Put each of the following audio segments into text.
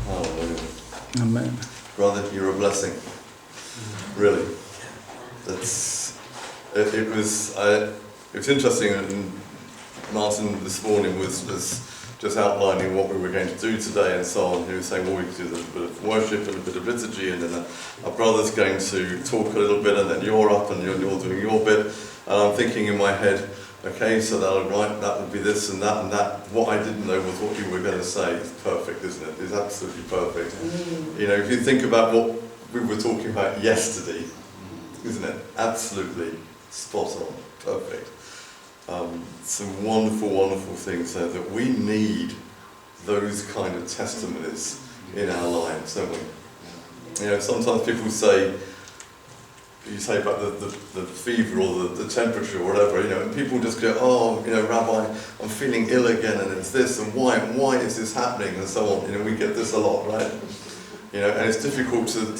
Hallelujah. Amen. Brother, you're a blessing. Really. It was interesting, and Martin this morning was just outlining what we were going to do today and so on. He was saying, well, we could do a bit of worship and a bit of liturgy, and then our brother's going to talk a little bit, and then you're up and you're doing your bit. And I'm thinking in my head, okay, so that would be this and that and that. What I didn't know was what you were going to say. It's perfect, isn't it? It's absolutely perfect. You know, if you think about what we were talking about yesterday, isn't it? Absolutely spot on, perfect. Some wonderful, wonderful things there, that we need those kind of testimonies in our lives, don't we? You know, sometimes people say, you say about the fever or the temperature or whatever, you know, and people just go, oh, you know, Rabbi, I'm feeling ill again, and it's this, and why is this happening, and so on. You know, we get this a lot, right? You know, and it's difficult to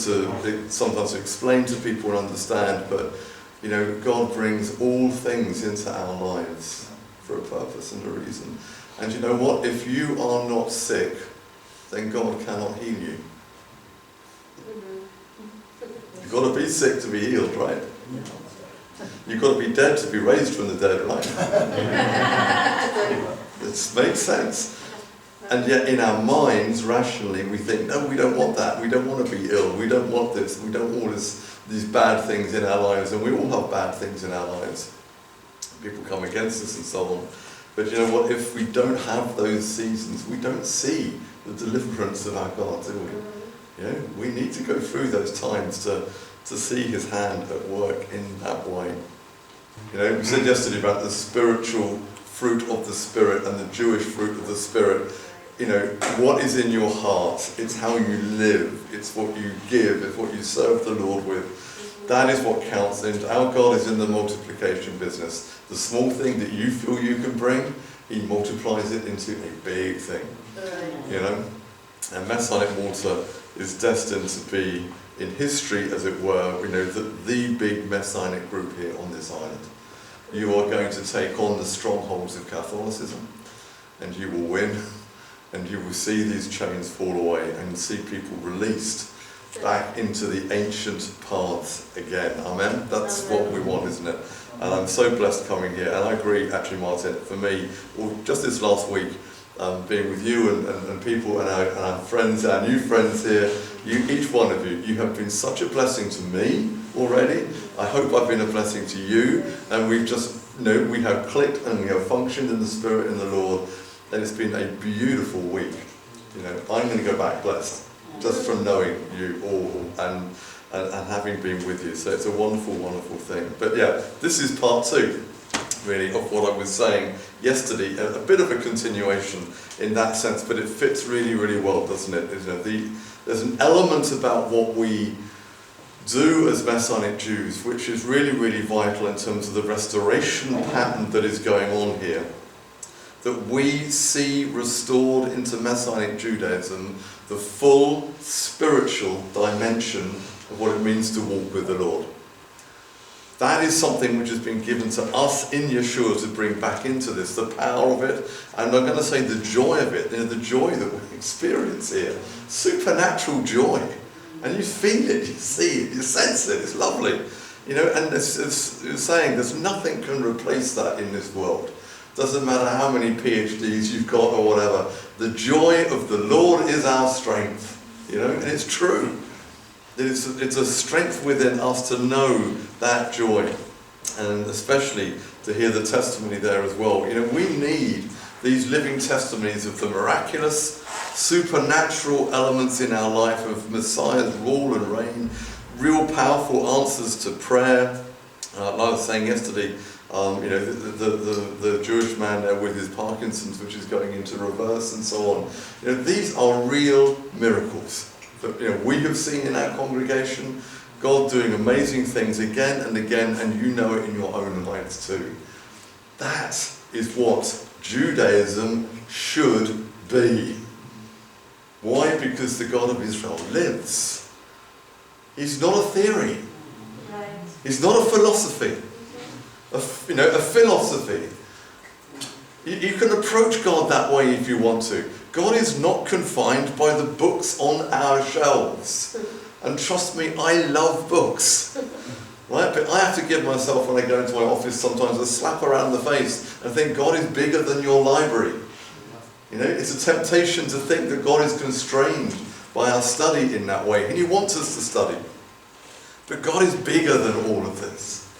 sometimes explain to people and understand, but, you know, God brings all things into our lives for a purpose and a reason. And you know what? If you are not sick, then God cannot heal you. You've got to be sick to be healed, right? You've got to be dead to be raised from the dead, right? It makes sense. And yet in our minds, rationally, we think, no, we don't want that. We don't want to be ill. We don't want this. We don't want these bad things in our lives. And we all have bad things in our lives. People come against us and so on. But you know what? If we don't have those seasons, we don't see the deliverance of our God, do we? You know, we need to go through those times to see his hand at work in that way. You know, we said yesterday about the spiritual fruit of the Spirit and the Jewish fruit of the Spirit. You know, what is in your heart? It's how you live. It's what you give. It's what you serve the Lord with. That is what counts. And our God is in the multiplication business. The small thing that you feel you can bring, he multiplies it into a big thing. You know? And Messianic Water is destined to be, in history as it were, you know, the big Messianic group here on this island. You are going to take on the strongholds of Catholicism, and you will win, and you will see these chains fall away and see people released back into the ancient paths again. Amen? That's what we want, isn't it? And I'm so blessed coming here, and I agree, actually, Martin, for me, well, just this last week, being with you and people and our friends, our new friends here, each one of you, you have been such a blessing to me already. I hope I've been a blessing to you, and we've just, you know, we have clicked and we have functioned in the Spirit in the Lord, and it's been a beautiful week. You know, I'm going to go back blessed, just from knowing you all and having been with you. So it's a wonderful, wonderful thing. But yeah, this is part 2. Really, of what I was saying yesterday, a bit of a continuation in that sense, but it fits really, really well, doesn't it? There's an element about what we do as Messianic Jews, which is really, really vital in terms of the restoration pattern that is going on here. That we see restored into Messianic Judaism the full spiritual dimension of what it means to walk with the Lord. That is something which has been given to us in Yeshua to bring back into this, the power of it, and I'm going to say the joy of it, you know, the joy that we experience here, supernatural joy, and you feel it, you see it, you sense it, it's lovely, you know, and it's saying there's nothing can replace that in this world. Doesn't matter how many PhDs you've got or whatever, the joy of the Lord is our strength, you know, and it's true. It's a strength within us to know that joy, and especially to hear the testimony there as well. You know, we need these living testimonies of the miraculous, supernatural elements in our life of Messiah's rule and reign, real powerful answers to prayer. Like I was saying yesterday, you know, the Jewish man there with his Parkinson's, which is going into reverse and so on. You know, these are real miracles that, you know, we have seen in our congregation. God doing amazing things again and again, and you know it in your own lives too. That is what Judaism should be. Why? Because the God of Israel lives. He's not a theory. He's not a philosophy. A philosophy You can approach God that way if you want to. God is not confined by the books on our shelves. And trust me, I love books. Right? But I have to give myself, when I go into my office sometimes, a slap around the face and think God is bigger than your library. You know, it's a temptation to think that God is constrained by our study in that way. And He wants us to study. But God is bigger than all of this.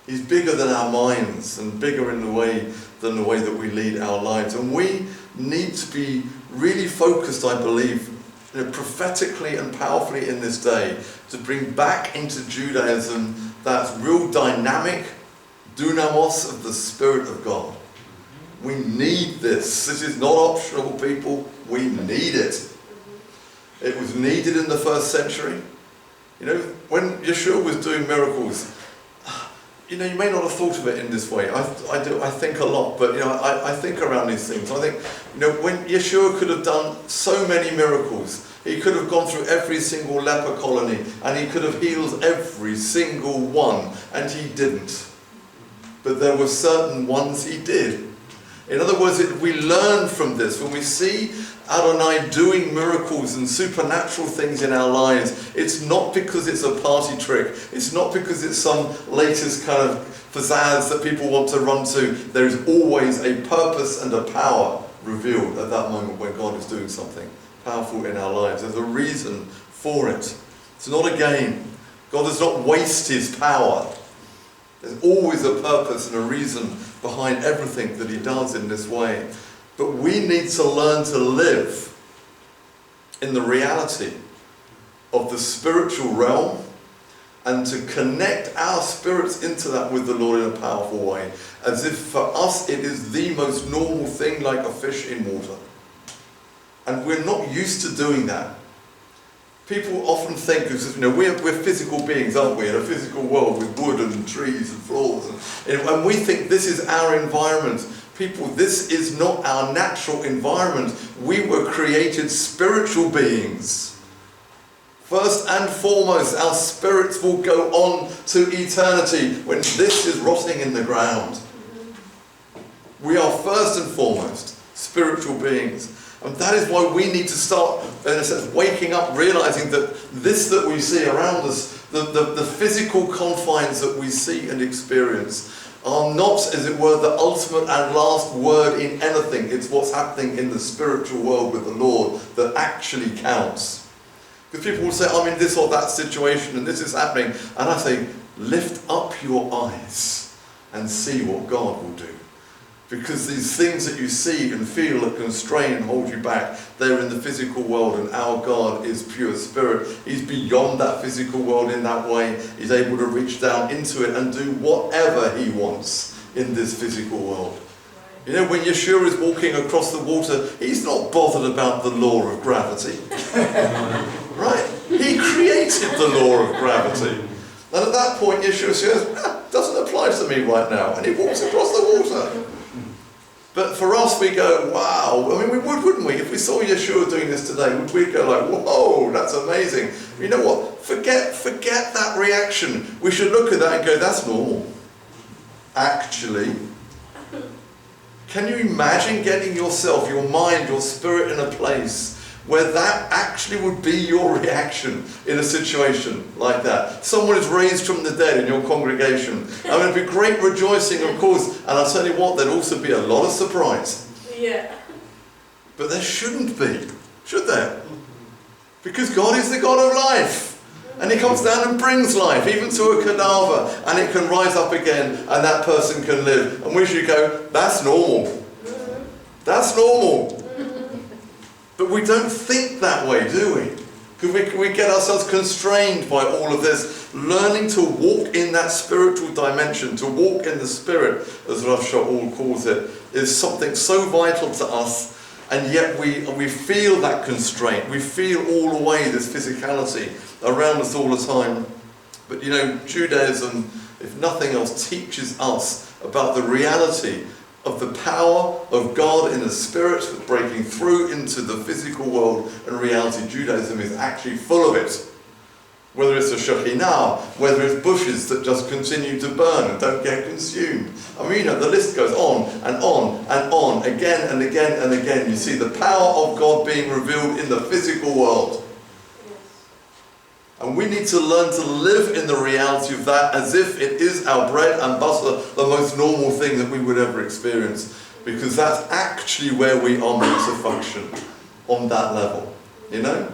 He's bigger than our minds and bigger in the way than the way that we lead our lives. And we need to be really focused, I believe, prophetically and powerfully in this day, to bring back into Judaism that real dynamic dunamos of the Spirit of God. We need this. This is not optional, people. We need it. It was needed in the first century. You know, when Yeshua was doing miracles, you know, you may not have thought of it in this way. I think a lot, but, you know, I think around these things. I think, you know, when Yeshua could have done so many miracles, he could have gone through every single leper colony, and he could have healed every single one, and he didn't. But there were certain ones he did. In other words, we learn from this. When we see Adonai doing miracles and supernatural things in our lives, it's not because it's a party trick. It's not because it's some latest kind of pizzazz that people want to run to. There is always a purpose and a power revealed at that moment when God is doing something powerful in our lives. There's a reason for it. It's not a game. God does not waste his power. There's always a purpose and a reason behind everything that he does in this way. But we need to learn to live in the reality of the spiritual realm and to connect our spirits into that with the Lord in a powerful way. As if for us it is the most normal thing, like a fish in water. And we're not used to doing that. People often think, you know, we're physical beings, aren't we, in a physical world with wood and trees and floors. And we think this is our environment. People, this is not our natural environment. We were created spiritual beings. First and foremost, our spirits will go on to eternity when this is rotting in the ground. We are first and foremost spiritual beings. And that is why we need to start, in a sense, waking up, realizing that this that we see around us, the physical confines that we see and experience, are not, as it were, the ultimate and last word in anything. It's what's happening in the spiritual world with the Lord that actually counts. Because people will say, I'm in this or that situation and this is happening. And I say, lift up your eyes and see what God will do. Because these things that you see and feel that constrain and hold you back, they're in the physical world, and our God is pure spirit. He's beyond that physical world in that way. He's able to reach down into it and do whatever he wants in this physical world. You know, when Yeshua is walking across the water, he's not bothered about the law of gravity. Right? He created the law of gravity. And at that point, Yeshua says, doesn't apply to me right now. And he walks across the water. But for us, we go, wow. I mean, we would, wouldn't we? If we saw Yeshua doing this today, would we go like, whoa, that's amazing. You know what? Forget that reaction. We should look at that and go, that's normal. Actually, can you imagine getting yourself, your mind, your spirit in a place where that actually would be your reaction in a situation like that? Someone is raised from the dead in your congregation. I mean, it'd be great rejoicing, of course, and I'll tell you what, there'd also be a lot of surprise. Yeah. But there shouldn't be, should there? Because God is the God of life. And he comes down and brings life, even to a cadaver, and it can rise up again, and that person can live. And we should go, that's normal. That's normal. But we don't think that way, do we? Because we get ourselves constrained by all of this. Learning to walk in that spiritual dimension, to walk in the Spirit, as Rav Shaul calls it, is something so vital to us. And yet we feel that constraint. We feel all the way this physicality around us all the time. But you know, Judaism, if nothing else, teaches us about the reality of the power of God in the Spirit breaking through into the physical world and reality. Judaism is actually full of it. Whether it's a Shekhinah, whether it's bushes that just continue to burn and don't get consumed. I mean, the list goes on and on and on, again and again and again. You see the power of God being revealed in the physical world. And we need to learn to live in the reality of that as if it is our bread and butter, the most normal thing that we would ever experience. Because that's actually where we are meant to function, on that level, you know?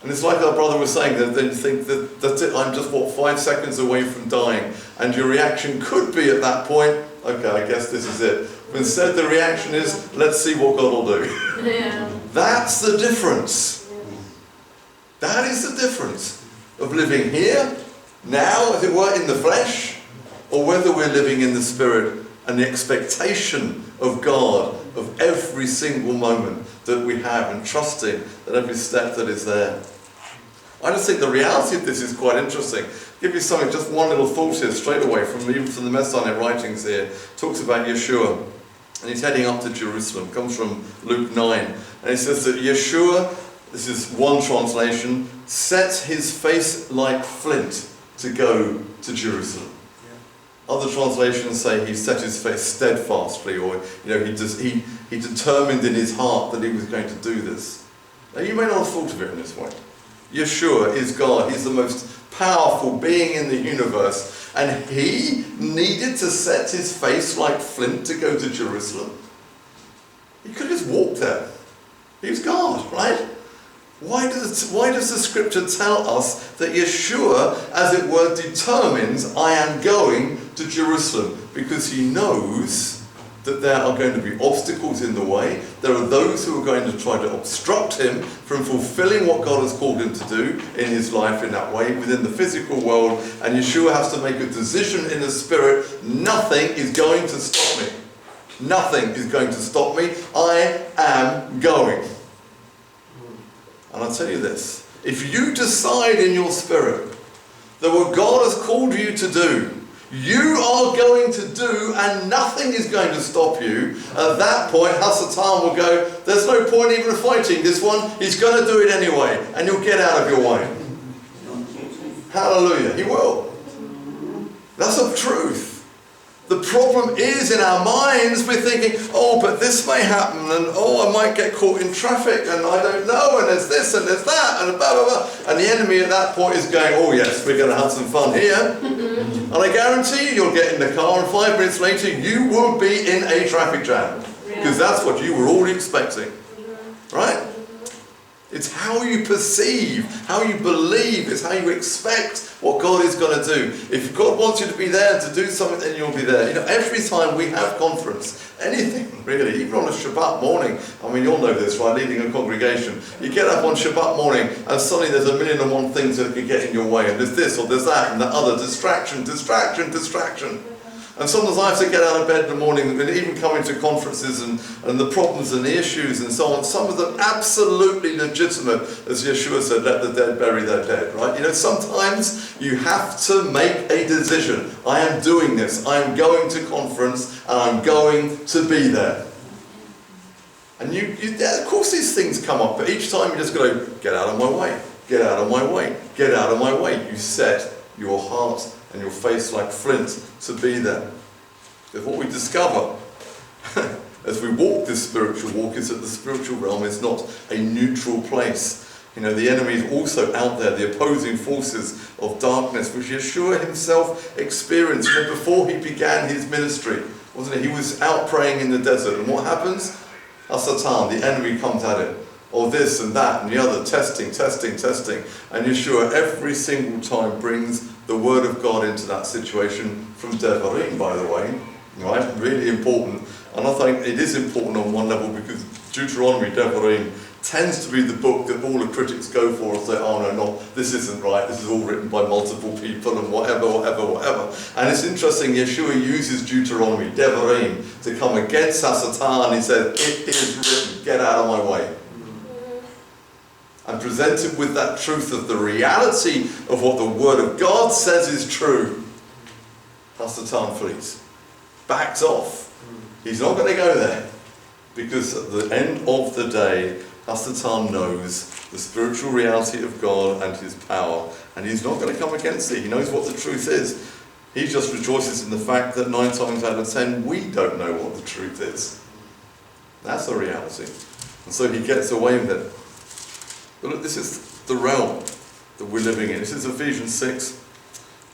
And it's like our brother was saying, that you think that that's it, I'm just, 5 seconds away from dying. And your reaction could be at that point, okay, I guess this is it. But instead the reaction is, let's see what God will do. Yeah. That's the difference. That is the difference of living here, now, as it were, in the flesh, or whether we're living in the Spirit and the expectation of God of every single moment that we have, and trusting that every step that is there. I just think the reality of this is quite interesting. I'll give you something, just one little thought here straight away from the Messianic writings here. Talks about Yeshua, and he's heading up to Jerusalem. Comes from Luke 9, and he says that Yeshua, this is one translation, set his face like flint to go to Jerusalem. Other translations say he set his face steadfastly, or he determined in his heart that he was going to do this. Now you may not have thought of it in this way. Yeshua is God. He's the most powerful being in the universe, and he needed to set his face like flint to go to Jerusalem. He could have just walked there. He was God, right? Why does the scripture tell us that Yeshua, as it were, determines I am going to Jerusalem? Because he knows that there are going to be obstacles in the way. There are those who are going to try to obstruct him from fulfilling what God has called him to do in his life in that way, within the physical world. And Yeshua has to make a decision in the Spirit. Nothing is going to stop me. Nothing is going to stop me. I am going. And I'll tell you this, if you decide in your spirit that what God has called you to do, you are going to do, and nothing is going to stop you, at that point Hasatan will go, there's no point even fighting this one, he's going to do it anyway, and you'll get out of your way. Hallelujah, he will. That's the truth. The problem is, in our minds, we're thinking, oh, but this may happen, and oh, I might get caught in traffic, and I don't know, and there's this, and there's that, and blah, blah, blah. And the enemy at that point is going, oh yes, we're going to have some fun here. And I guarantee you'll get in the car, and 5 minutes later, you will be in a traffic jam. Because that's what you were all expecting. Right? It's how you perceive, how you believe, it's how you expect what God is going to do. If God wants you to be there to do something, then you'll be there. You know, every time we have conference, anything really, even on a Shabbat morning, I mean, you'll know this, right, leading a congregation. You get up on Shabbat morning and suddenly there's 1,000,001 things that can get in your way, and there's this or there's that and the other, distraction. And sometimes I have to get out of bed in the morning, and even coming to conferences and the problems and the issues and so on, some of them absolutely legitimate, as Yeshua said, let the dead bury their dead, right? You know, sometimes you have to make a decision. I am doing this. I am going to conference, and I'm going to be there. And of course these things come up, but each time you just go, get out of my way, get out of my way, get out of my way. You set your heart and your face like flint to be there. Because what we discover as we walk this spiritual walk is that the spiritual realm is not a neutral place. You know, the enemy is also out there, the opposing forces of darkness, which Yeshua himself experienced before he began his ministry. Wasn't it? He was out praying in the desert, and what happens? Hasatan, the enemy comes at it. Or this and that and the other, testing. And Yeshua every single time brings the word of God into that situation, from Devarim, by the way, right? Really important. And I think it is important on one level, because Deuteronomy, Devarim, tends to be the book that all the critics go for and say, oh no, this isn't right, this is all written by multiple people and whatever. And it's interesting, Yeshua uses Deuteronomy, Devarim, to come against Hasatan. He said, it is written, get out of my way. And presented with that truth of the reality of what the Word of God says is true, Hasatan flees, backs off. He's not going to go there. Because at the end of the day, Hasatan knows the spiritual reality of God and his power, and he's not going to come against it. He knows what the truth is. He just rejoices in the fact that 9 times out of 10 we don't know what the truth is. That's the reality. And so he gets away with it. But look, this is the realm that we're living in. This is Ephesians 6.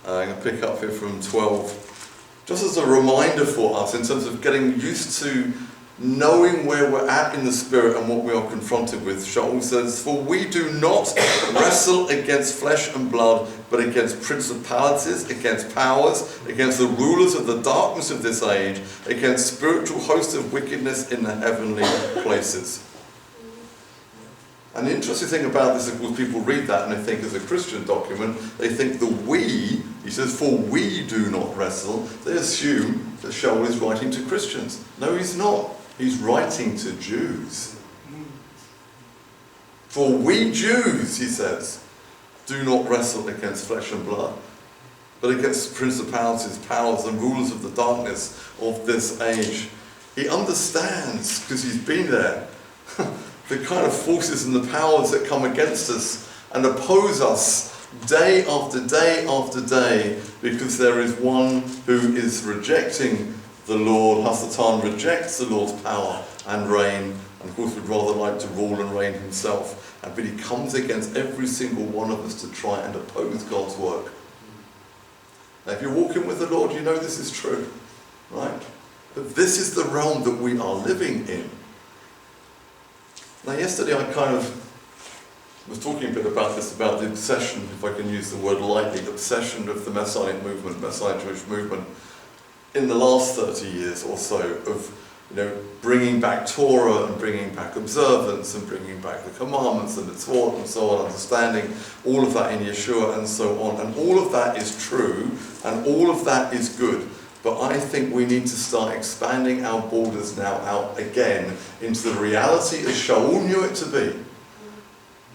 I'm going to pick up here from 12. Just as a reminder for us in terms of getting used to knowing where we're at in the Spirit and what we are confronted with. Shaul says, "For we do not wrestle against flesh and blood, but against principalities, against powers, against the rulers of the darkness of this age, against spiritual hosts of wickedness in the heavenly places." And the interesting thing about this, of course, people read that and they think as a Christian document, they think the we, he says, "For we do not wrestle," they assume that Shaul is writing to Christians. No, he's not. He's writing to Jews. "For we Jews," he says, "do not wrestle against flesh and blood, but against principalities, powers, and rulers of the darkness of this age." He understands, because he's been there, the kind of forces and the powers that come against us and oppose us day after day after day, because there is one who is rejecting the Lord. Hasatan rejects the Lord's power and reign, and of course would rather like to rule and reign himself. But he comes against every single one of us to try and oppose God's work. Now, if you're walking with the Lord, you know this is true, right? But this is the realm that we are living in. Now, yesterday I kind of was talking a bit about this, about the obsession, if I can use the word lightly, obsession of the Messianic movement, Messianic Jewish movement, in the last 30 years or so, of bringing back Torah and bringing back observance and bringing back the commandments and the mitzvot and so on, understanding all of that in Yeshua and so on. And all of that is true and all of that is good. But I think we need to start expanding our borders now out again into the reality as Shaul knew it to be.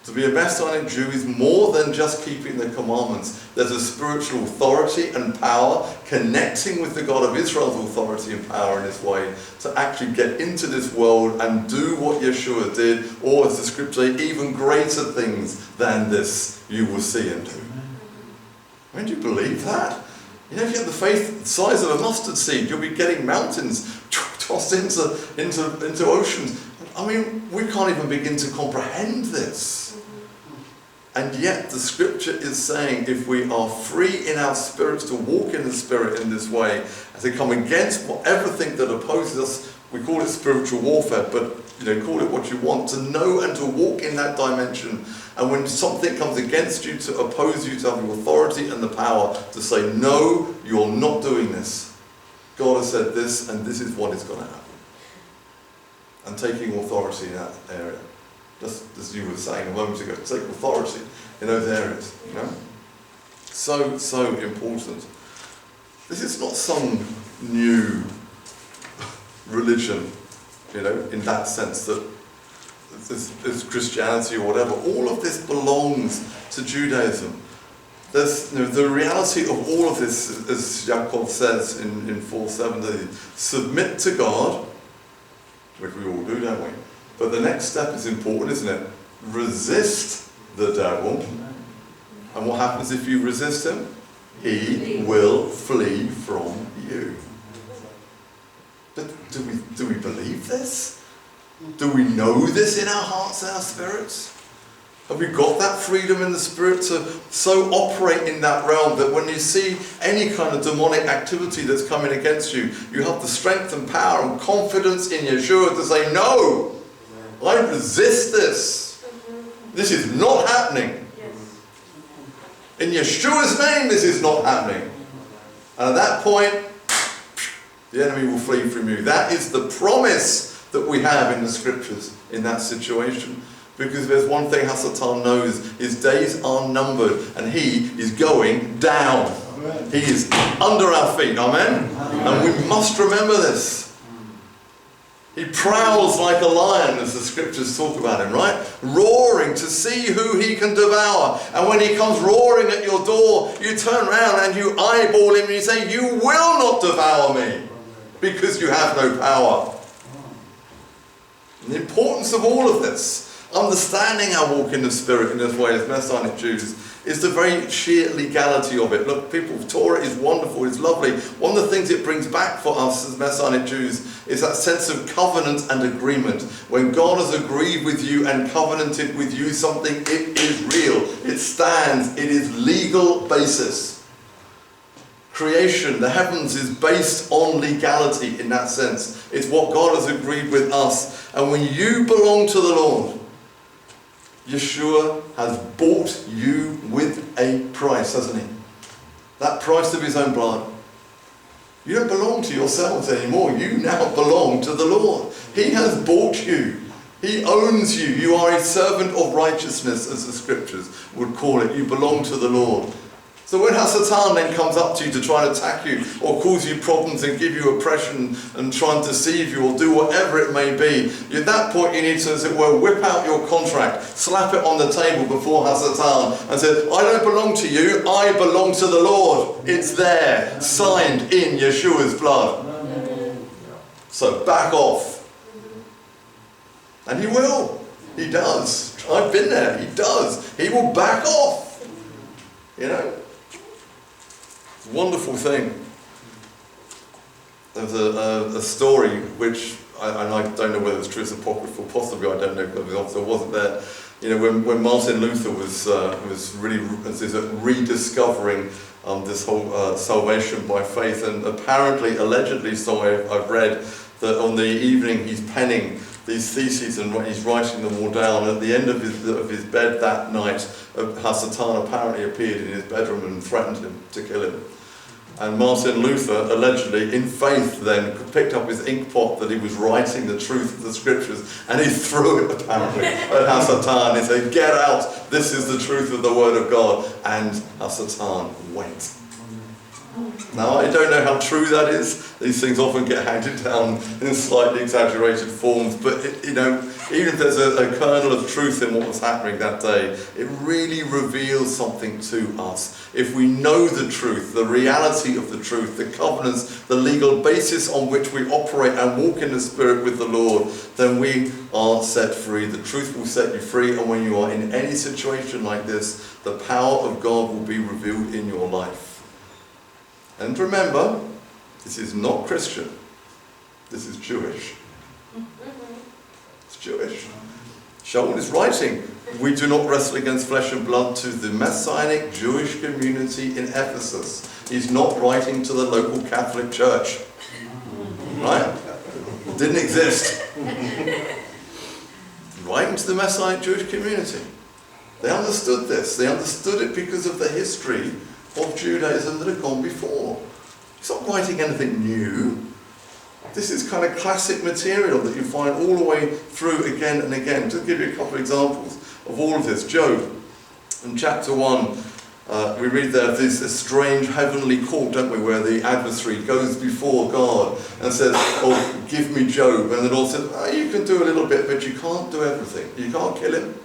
To be a Messianic Jew is more than just keeping the commandments. There's a spiritual authority and power connecting with the God of Israel's authority and power in his way to actually get into this world and do what Yeshua did, or as the scripture says, even greater things than this you will see and do. I mean, do you believe that? If you have the faith the size of a mustard seed, you'll be getting mountains tossed into oceans. I mean, we can't even begin to comprehend this. And yet the scripture is saying if we are free in our spirits to walk in the Spirit in this way, and to come against everything that opposes us, we call it spiritual warfare, but call it what you want, to know and to walk in that dimension. And when something comes against you, to oppose you, to have the authority and the power to say, no, you're not doing this. God has said this, and this is what is going to happen. And taking authority in that area. Just as you were saying a moment ago, take authority in those areas. So important. This is not some new religion, in that sense that it's Christianity or whatever. All of this belongs to Judaism. There's the reality of all of this, as Yaakov says in 4:7, submit to God, which we all do, don't we? But the next step is important, isn't it? Resist the devil. And what happens if you resist him? He will flee from you. But do we believe this? Do we know this in our hearts and our spirits? Have we got that freedom in the Spirit to so operate in that realm that when you see any kind of demonic activity that's coming against you, you have the strength and power and confidence in Yeshua to say, no, I resist this. This is not happening. In Yeshua's name, this is not happening. And at that point, the enemy will flee from you. That is the promise that we have in the scriptures in that situation. Because there's one thing Hasatan knows, his days are numbered and he is going down. Amen. He is under our feet. Amen? Amen? And we must remember this. He prowls like a lion, as the scriptures talk about him, right? Roaring to see who he can devour. And when he comes roaring at your door, you turn around and you eyeball him and you say, you will not devour me because you have no power. And the importance of all of this, understanding our walk in the Spirit in this way as Messianic Jews, is the very sheer legality of it. Look, people, Torah is wonderful, it's lovely. One of the things it brings back for us as Messianic Jews is that sense of covenant and agreement. When God has agreed with you and covenanted with you something, it is real. It stands. It is legal basis. Creation, the heavens, is based on legality in that sense. It's what God has agreed with us. And when you belong to the Lord, Yeshua has bought you with a price, hasn't he? That price of his own blood. You don't belong to yourselves anymore. You now belong to the Lord. He has bought you. He owns you. You are a servant of righteousness, as the scriptures would call it. You belong to the Lord. So when Satan then comes up to you to try and attack you or cause you problems and give you oppression and try and deceive you or do whatever it may be, at that point you need to, as it were, whip out your contract, slap it on the table before Satan and say, I don't belong to you, I belong to the Lord. It's there, signed in Yeshua's blood. So back off. And he will. He does. I've been there. He does. He will back off. You know? Wonderful thing. There's a story which, I don't know whether it's true, it's apocryphal, possibly, I don't know, because I wasn't there. You know, when Martin Luther was really rediscovering this whole salvation by faith, and apparently, allegedly, so I've read that on the evening he's penning these theses and he's writing them all down. At the end of his bed that night, Satan apparently appeared in his bedroom and threatened him to kill him. And Martin Luther, allegedly, in faith then, picked up his ink pot that he was writing the truth of the scriptures, and he threw it apparently at Satan. He said, get out, this is the truth of the word of God. And Satan went. Now, I don't know how true that is. These things often get handed down in slightly exaggerated forms, but even if there's a kernel of truth in what was happening that day, it really reveals something to us. If we know the truth, the reality of the truth, the covenants, the legal basis on which we operate and walk in the Spirit with the Lord, then we are set free. The truth will set you free, and when you are in any situation like this, the power of God will be revealed in your life. And remember, this is not Christian. This is Jewish. It's Jewish. Shaul is writing, we do not wrestle against flesh and blood, to the Messianic Jewish community in Ephesus. He's not writing to the local Catholic Church. Right? It didn't exist. Writing to the Messianic Jewish community. They understood this. They understood it because of the history of Judaism that had gone before. He's not writing anything new. This is kind of classic material that you find all the way through again and again. Just give you a couple of examples of all of this. Job, in chapter 1, we read there this strange heavenly court, don't we, where the adversary goes before God and says, oh, give me Job. And the Lord says, oh, you can do a little bit, but you can't do everything. You can't kill him.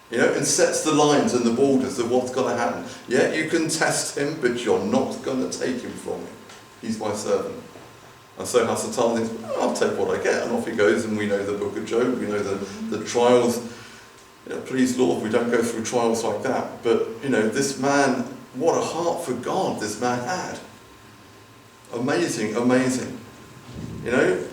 You know, and sets the lines and the borders of what's going to happen. Yeah, you can test him, but you're not going to take him from me. He's my servant. And so Satan thinks, I'll take what I get, and off he goes, and we know the book of Job, we know the trials. You know, please, Lord, we don't go through trials like that. But, you know, this man, what a heart for God this man had. Amazing, amazing. You know,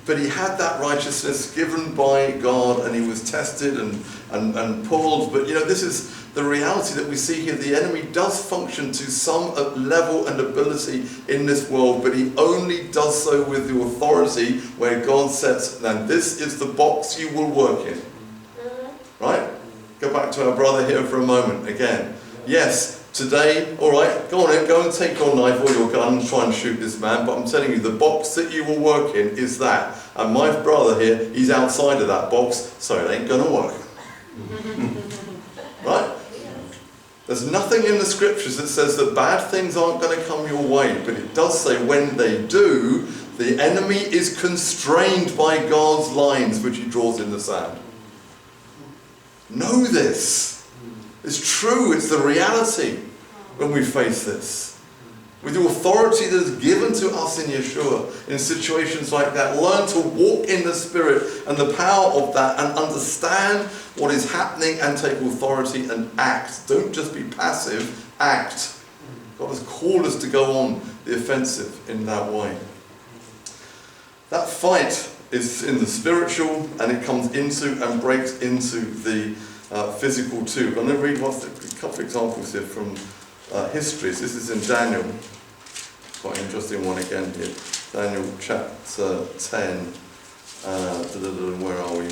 but he had that righteousness given by God, and he was tested and pulled. But, you know, this is the reality that we see here. The enemy does function to some level and ability in this world, but he only does so with the authority where God sets, and this is the box you will work in. Right? Go back to our brother here for a moment again. Yes. Today, all right, go on in, go and take your knife or your gun and try and shoot this man. But I'm telling you, the box that you will work in is that. And my brother here, he's outside of that box, so it ain't going to work. Right? There's nothing in the scriptures that says that bad things aren't going to come your way. But it does say when they do, the enemy is constrained by God's lines, which he draws in the sand. Know this. It's true, it's the reality when we face this. with the authority that is given to us in Yeshua in situations like that. Learn to walk in the Spirit and the power of that and understand what is happening and take authority and act. Don't just be passive, act. God has called us to go on the offensive in that way. That fight is in the spiritual, and it comes into and breaks into the physical too. I'm going to read a couple of examples here from histories. This is in Daniel. Quite an interesting one again here. Daniel chapter 10. Where are we?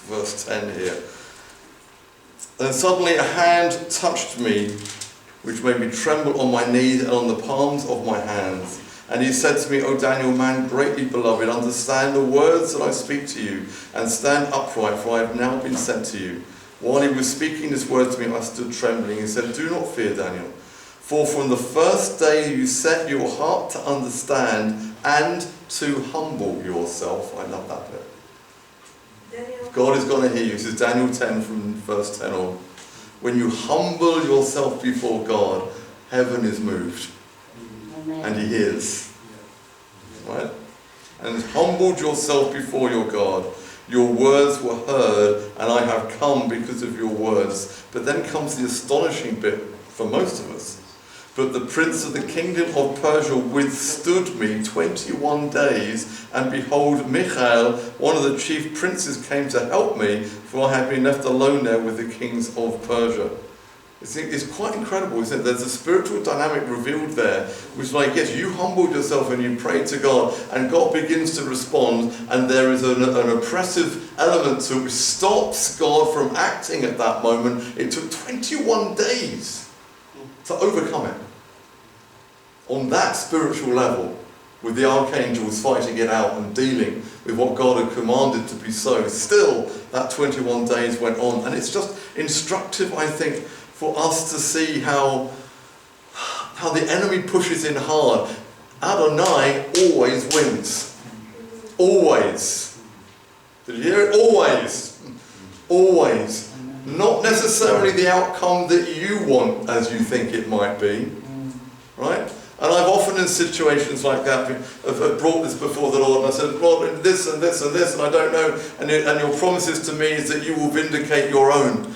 Verse 10 here. Then suddenly a hand touched me, which made me tremble on my knees and on the palms of my hands. And he said to me, O Daniel, man greatly beloved, understand the words that I speak to you, and stand upright, for I have now been sent to you. While he was speaking this word to me, I stood trembling. He said, do not fear, Daniel, for from the first day you set your heart to understand and to humble yourself. I love that bit. Daniel. God is going to hear you. This is Daniel 10 from verse 10 on. When you humble yourself before God, heaven is moved. And he hears. Right? And humbled yourself before your God. Your words were heard, and I have come because of your words. But then comes the astonishing bit for most of us. But the prince of the kingdom of Persia withstood me 21 days, and behold, Michael, one of the chief princes, came to help me, for I had been left alone there with the kings of Persia. It's quite incredible, isn't it? There's a spiritual dynamic revealed there, which is like, yes, you humbled yourself and you prayed to God, and God begins to respond, and there is an oppressive element to it which stops God from acting at that moment. It took 21 days to overcome it. On that spiritual level, with the archangels fighting it out and dealing with what God had commanded to be so, still that 21 days went on. And it's just instructive, I think, for us to see how the enemy pushes in hard. Adonai always wins. Always. Did you hear it? Always. Always. Not necessarily the outcome that you want as you think it might be. Right? And I've often in situations like that have brought this before the Lord, and I said, Lord, this and this and this, and I don't know, and your promises to me is that you will vindicate your own.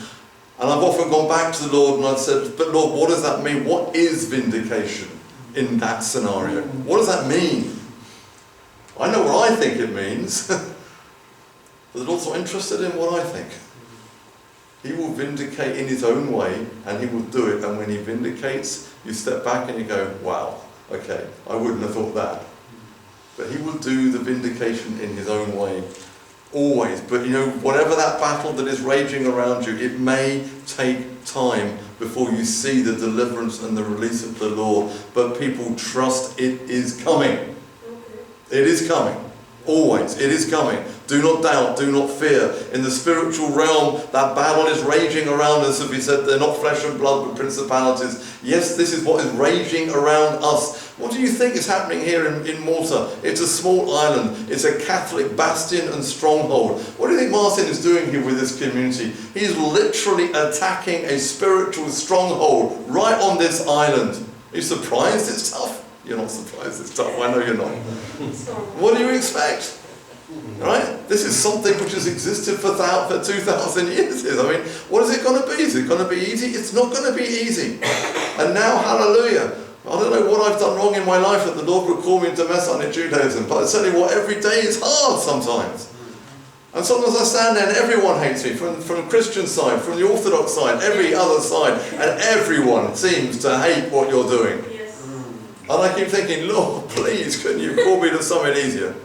And I've often gone back to the Lord and I've said, but Lord, what does that mean? What is vindication in that scenario? What does that mean? I know what I think it means. But the Lord's not interested in what I think. He will vindicate in his own way, and he will do it. And when he vindicates, you step back and you go, wow, okay, I wouldn't have thought that. But he will do the vindication in his own way. Always. But you know, whatever that battle that is raging around you, it may take time before you see the deliverance and the release of the Lord. But people trust it is coming. It is coming. Always. It is coming. Do not doubt. Do not fear. In the spiritual realm, that battle is raging around us. As we said, they're not flesh and blood, but principalities. Yes, this is what is raging around us. What do you think is happening here in Malta? It's a small island. It's a Catholic bastion and stronghold. What do you think Martin is doing here with this community? He's literally attacking a spiritual stronghold right on this island. Are you surprised it's tough? You're not surprised it's tough. I know you're not. What do you expect? Right? This is something which has existed for 2,000 years. I mean, what is it going to be? Is it going to be easy? It's not going to be easy. And now, hallelujah. I don't know what I've done wrong in my life that the Lord would call me into Messianic Judaism, but I tell you what, every day is hard sometimes. And sometimes I stand there and everyone hates me, from the Christian side, from the Orthodox side, every other side, and everyone seems to hate what you're doing. Yes. And I keep thinking, Lord, please, couldn't you call me to something easier?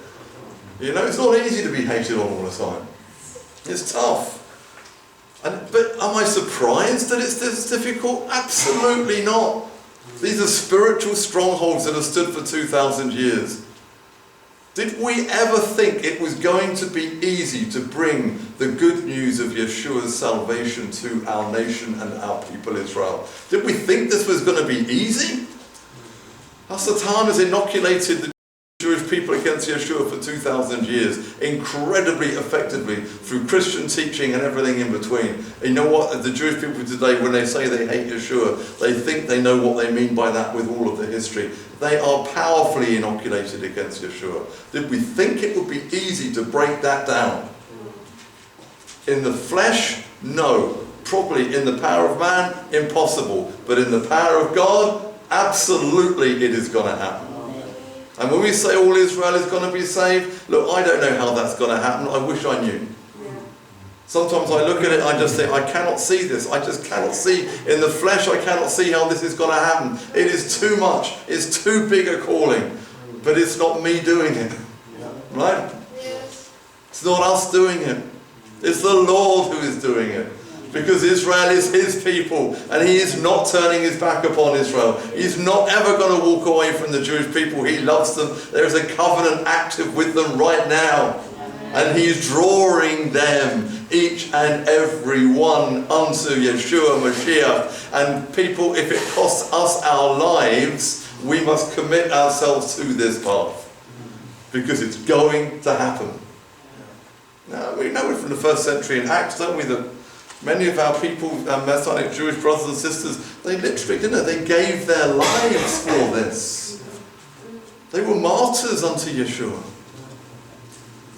You know, it's not easy to be hated on all the time. It's tough. But am I surprised that it's this difficult? Absolutely not. These are spiritual strongholds that have stood for 2,000 years. Did we ever think it was going to be easy to bring the good news of Yeshua's salvation to our nation and our people Israel? Did we think this was going to be easy? Satan has inoculated the Jewish Jewish people against Yeshua for 2,000 years, incredibly effectively, through Christian teaching and everything in between. And you know what? The Jewish people today, when they say they hate Yeshua, they think they know what they mean by that with all of the history. They are powerfully inoculated against Yeshua. Did we think it would be easy to break that down? In the flesh, no. Probably in the power of man, impossible. But in the power of God, absolutely it is going to happen. And when we say all Israel is going to be saved, look, I don't know how that's going to happen. I wish I knew. Sometimes I look at it, I just think, I cannot see this. I just cannot see. In the flesh, I cannot see how this is going to happen. It is too much. It's too big a calling. But it's not me doing it. Right? It's not us doing it. It's the Lord who is doing it. Because Israel is his people, and he is not turning his back upon Israel. He's not ever going to walk away from the Jewish people. He loves them. There is a covenant active with them right now. And he's drawing them, each and every one, unto Yeshua Mashiach. And people, if it costs us our lives, we must commit ourselves to this path. Because it's going to happen. Now, we know it from the first century in Acts, don't we, that many of our people, our Messianic Jewish brothers and sisters, they literally, didn't they? They gave their lives for this. They were martyrs unto Yeshua.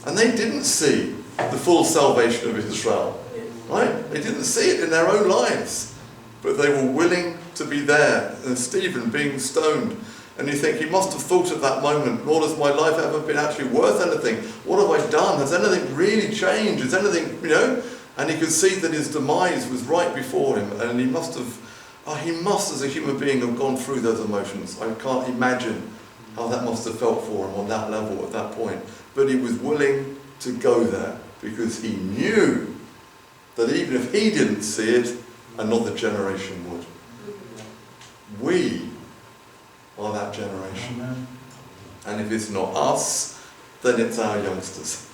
And they didn't see the full salvation of Israel. Right? They didn't see it in their own lives. But they were willing to be there. And Stephen being stoned. And you think, he must have thought at that moment, Lord, has my life ever been actually worth anything? What have I done? Has anything really changed? Has anything, you know? And he could see that his demise was right before him. And he must, as a human being, have gone through those emotions. I can't imagine how that must have felt for him on that level at that point. But he was willing to go there because he knew that even if he didn't see it, another generation would. We are that generation. And if it's not us, then it's our youngsters.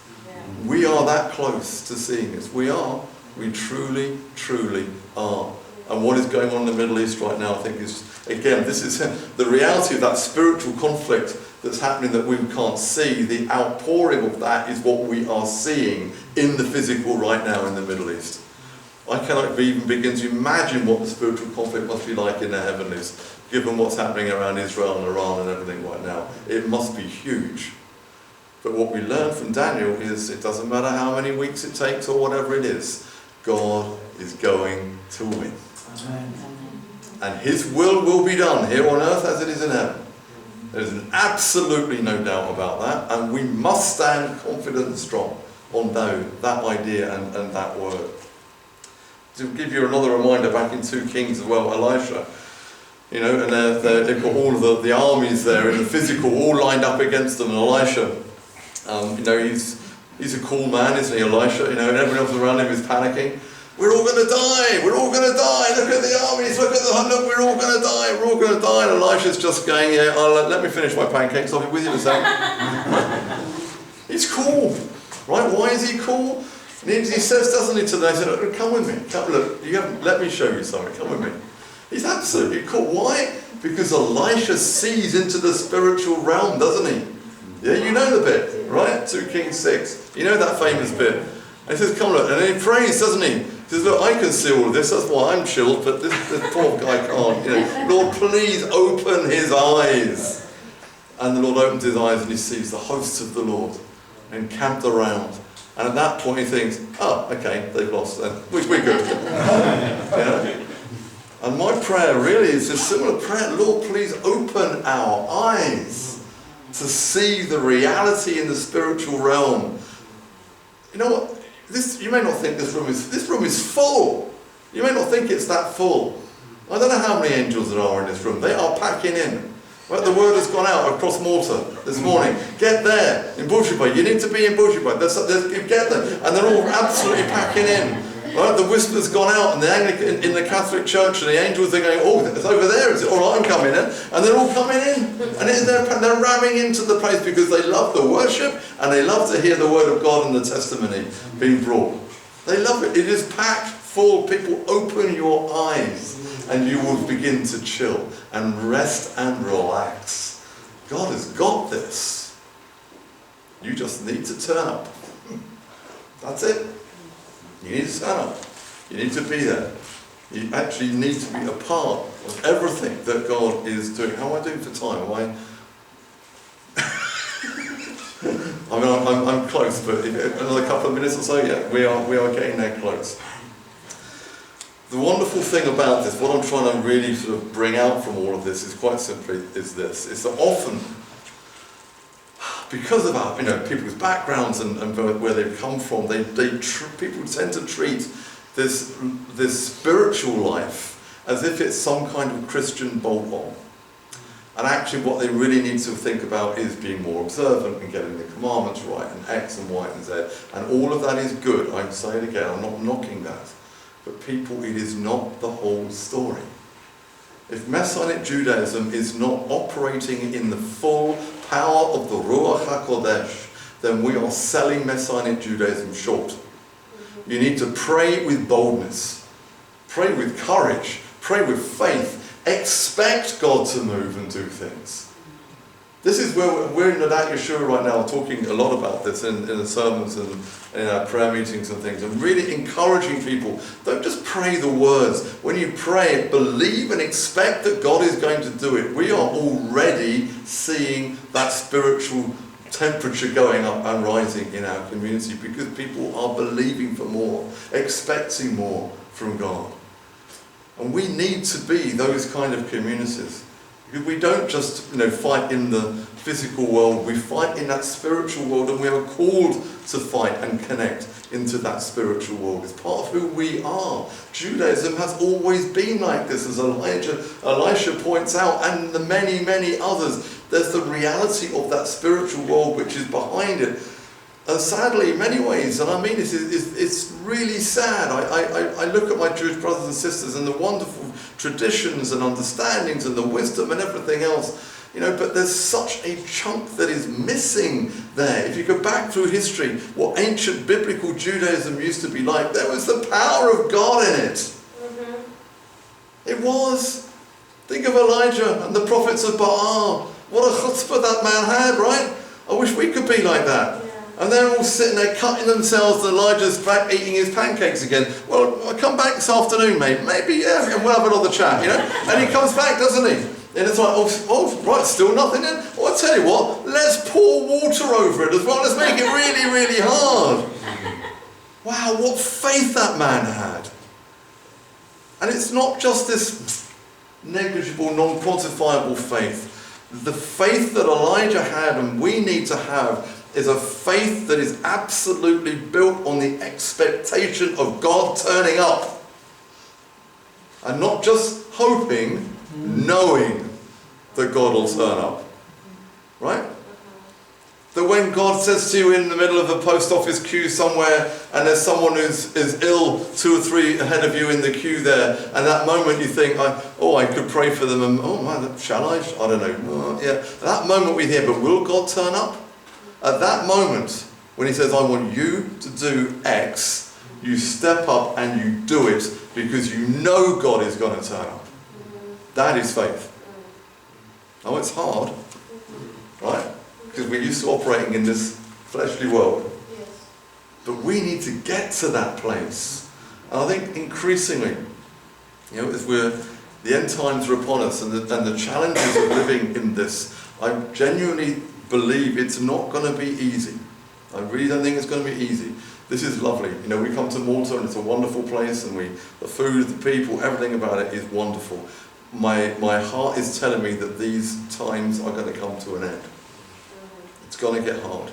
We are that close to seeing this. We are. We truly, truly are. And what is going on in the Middle East right now, I think is, again, this is the reality of that spiritual conflict that's happening that we can't see. The outpouring of that is what we are seeing in the physical right now in the Middle East. I cannot even begin to imagine what the spiritual conflict must be like in the heavenlies, given what's happening around Israel and Iran and everything right now. It must be huge. But what we learn from Daniel is it doesn't matter how many weeks it takes or whatever it is, God is going to win. Amen. And his will be done here on earth as it is in heaven. There's absolutely no doubt about that, and we must stand confident and strong on that idea and that word. To give you another reminder, back in 2 Kings as well, Elisha, you know, and they've got all of the armies there in the physical all lined up against them, and Elisha, you know, he's a cool man, isn't he, Elisha? You know, and everyone else around him is panicking. We're all going to die. We're all going to die. Look at the armies. Look, we're all going to die. We're all going to die. And Elisha's just going, yeah, let me finish my pancakes. I'll be with you in a second. He's cool, right? Why is he cool? And he says, doesn't he, to them, he said, come with me. Come, look, let me show you something. Come with me. He's absolutely cool. Why? Because Elisha sees into the spiritual realm, doesn't he? Yeah, you know the bit, right? 2 Kings 6. You know that famous bit. And he says, come look. And then he prays, doesn't he? He says, look, I can see all of this. That's why I'm chilled, but this poor guy can't. You know, Lord, please open his eyes. And the Lord opens his eyes and he sees the hosts of the Lord encamped around. And at that point he thinks, oh, okay, they've lost then. We're good. Yeah? And my prayer really is a similar prayer. Lord, please open our eyes to see the reality in the spiritual realm. You know what? You may not think this room is full. You may not think it's that full. I don't know how many angels there are in this room. They are packing in. Right, the word has gone out across Malta this morning. Get there in Bushby. You need to be in Bushby. Get there, and they're all absolutely packing in. Right, the whisper's gone out in the Catholic Church, and the angels are going, oh, it's over there, is it? All right, I'm coming in. And they're all coming in. And they're ramming into the place because they love the worship, and they love to hear the word of God and the testimony being brought. They love it. It is packed full. People, open your eyes, and you will begin to chill and rest and relax. God has got this. You just need to turn up. That's it. You need to turn up. You need to be there. You actually need to be a part of everything that God is doing. How am I doing for time? I'm close, but another couple of minutes or so, yeah, we are getting there close. The wonderful thing about this, what I'm trying to really sort of bring out from all of this is quite simply is this. It's that often, because of our, people's backgrounds and where they've come from, people tend to treat this spiritual life as if it's some kind of Christian bolt-on. And actually what they really need to think about is being more observant and getting the commandments right and X and Y and Z. And all of that is good. I say it again, I'm not knocking that. But people, it is not the whole story. If Messianic Judaism is not operating in the full power of the Ruach HaKodesh, then we are selling Messianic Judaism short. You need to pray with boldness, pray with courage, pray with faith, expect God to move and do things. This is where we're in Adat Yeshua right now, talking a lot about this in the sermons and in our prayer meetings and things, and really encouraging people. Don't just pray the words. When you pray, believe and expect that God is going to do it. We are already seeing that spiritual temperature going up and rising in our community because people are believing for more, expecting more from God. And we need to be those kind of communities. We don't just fight in the physical world, we fight in that spiritual world, and we are called to fight and connect into that spiritual world. It's part of who we are. Judaism has always been like this, as Elisha points out, and the many, many others. There's the reality of that spiritual world which is behind it. And sadly, in many ways, and I mean this, it's really sad. I look at my Jewish brothers and sisters and the wonderful traditions and understandings and the wisdom and everything else, but there's such a chunk that is missing there. If you go back through history, what ancient biblical Judaism used to be like, there was the power of God in it. Mm-hmm. It was. Think of Elijah and the prophets of Baal. What a chutzpah that man had, right? I wish we could be like that. And they're all sitting there cutting themselves, and Elijah's back eating his pancakes again. Well, I'll come back this afternoon, mate. Maybe, yeah, and we'll have another chat, And he comes back, doesn't he? And it's like, oh, right, still nothing then? Well, I'll tell you what, let's pour water over it as well. Let's make it really, really hard. Wow, what faith that man had. And it's not just this negligible, non-quantifiable faith. The faith that Elijah had and we need to have is a faith that is absolutely built on the expectation of God turning up. And not just hoping, knowing that God will turn up. Right? That when God says to you in the middle of a post office queue somewhere and there's someone who's ill 2 or 3 ahead of you in the queue there, and that moment you think, I could pray for them, and oh man, shall I? I don't know. Yeah. That moment we hear, but will God turn up? At that moment, when he says, I want you to do X, you step up and you do it because you know God is going to turn up. That is faith. Oh, it's hard, right? Because we're used to operating in this fleshly world. But we need to get to that place. And I think increasingly, as the end times are upon us and the challenges of living in this, I genuinely believe it's not going to be easy. I really don't think it's going to be easy. This is lovely. We come to Malta and it's a wonderful place, and the food, the people, everything about it is wonderful. My heart is telling me that these times are going to come to an end. It's going to get hard.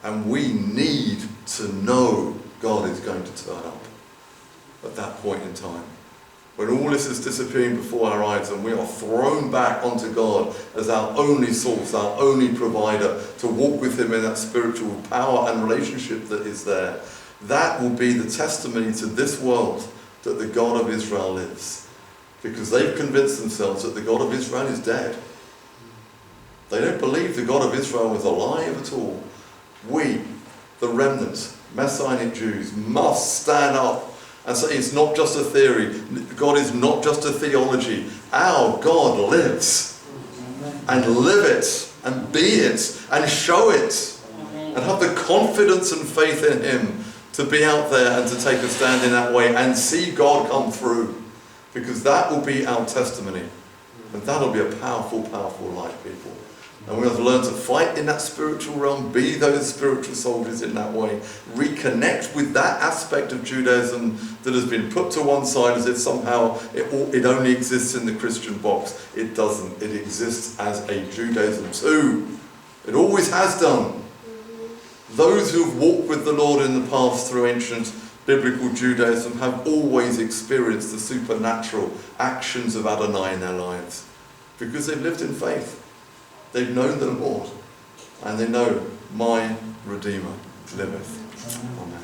And we need to know God is going to turn up at that point in time. When all this is disappearing before our eyes and we are thrown back onto God as our only source, our only provider, to walk with him in that spiritual power and relationship that is there, that will be the testimony to this world that the God of Israel lives. Because they've convinced themselves that the God of Israel is dead. They don't believe the God of Israel is alive at all. We, the remnant, Messianic Jews, must stand up and say it's not just a theory. God is not just a theology. Our God lives. And live it, and be it, and show it. and have the confidence and faith in him to be out there and to take a stand in that way and see God come through. Because that will be our testimony. And that'll be a powerful, powerful light, people. And we have to learn to fight in that spiritual realm, be those spiritual soldiers in that way, reconnect with that aspect of Judaism that has been put to one side as if somehow it only exists in the Christian box. It doesn't. It exists as a Judaism too. It always has done. Those who have walked with the Lord in the past through ancient biblical Judaism have always experienced the supernatural actions of Adonai in their lives because they've lived in faith. They've known the Lord, and they know my Redeemer liveth. Amen.